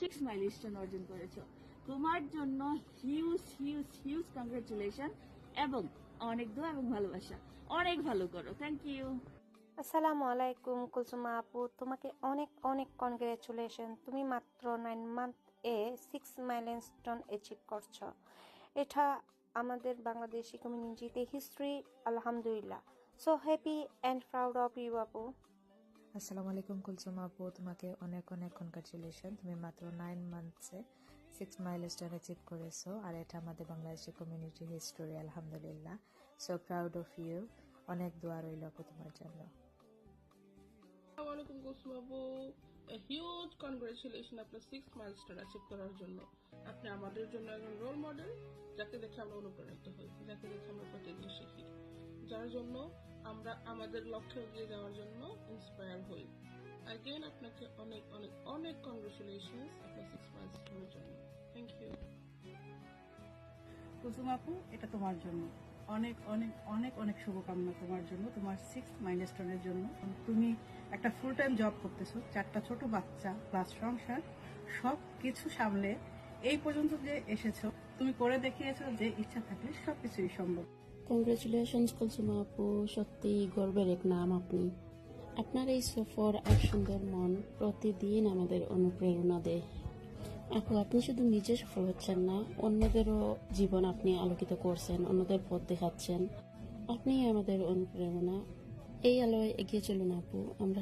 6 milestone অর্জন করেছো। তোমার জন্য হিউজ হিউজ হিউজ কংগ্রেচুলেশন এবং অনেক দোয়া এবং ভালোবাসা। অনেক ভালো করো। Thank you. আসসালামু আলাইকুম কুলসুমা আপু, তোমাকে অনেক অনেক কনগ্রেচুলেশন। তুমি মাত্র 9 মান্থ এ 6 মাইলস্টোন অ্যাচিভ করছো। এটা আমাদের বাংলাদেশি কমিউনিটিতে হিস্ট্রি। আলহামদুলিল্লাহ, so happy and proud of you আপু। আসসালামু আলাইকুম কুলসুম আপু, তোমাকে অনেক অনেক কনগ্রাচুলেশন। তুমি মাত্র 9 মান্থসে 6 মাইলস্টোন অ্যাচিভ করেছো, আর এটা আমাদের বাংলাদেশি কমিউনিটি হিস্টোরি। আলহামদুলিল্লাহ, সো প্রাউড অফ ইউ। অনেক দোয়া রইল আপু তোমার জন্য। আসসালামু আলাইকুম কুলসুম আপু, হিউজ কনগ্রেচুলেশন আপনার 6 মাইলস্টোন অ্যাচিভ করার জন্য। আপনি আমাদের জন্য একজন রোল মডেল, যাকে দেখে আমরা অনুপ্রাণিত হই, যাকে দেখে আমরা প্রতিদিন শিখি, যার জন্য আমরা আমাদের লক্ষ্যে এগিয়ে যাওয়ার জন্য ইন্সপায়ার হই। অ্যাগেন আপনাকে অনেক অনেক অনেক কনগ্রেচুলেশন আপনার 6 মাইলস্টোনের জন্য। Thank you. কুসুম আপু, এটা তোমার জন্য অনেক অনেক অনেক অনেক শুভকামনা তোমার জন্য, তোমার 6 মাইলস্টোনের জন্য। তুমি একটা ফুল টাইম জব করতেছো, 4টা ছোট বাচ্চা প্লাস সংসার, সব কিছু সামলে এই পর্যন্ত যে এসেছো। তুমি করে দেখিয়েছো যে ইচ্ছা থাকলে সবকিছুই সম্ভব। কংগ্রেচুলেশনস কুলসুমা আপু, সত্যি গর্বের এক নাম আপনি। আপনার এই সফর আর সুন্দর মন প্রতিদিন আমাদের অনুপ্রেরণা দেয়। আপু, আপনি শুধু নিজে সফল হচ্ছেন না, অন্যদেরও জীবন আপনি আলোকিত করছেন, অন্যদের পথ দেখাচ্ছেন। আপনি আমাদের অনুপ্রেরণা। এই আলোয় এগিয়ে চলুন আপু, আমরা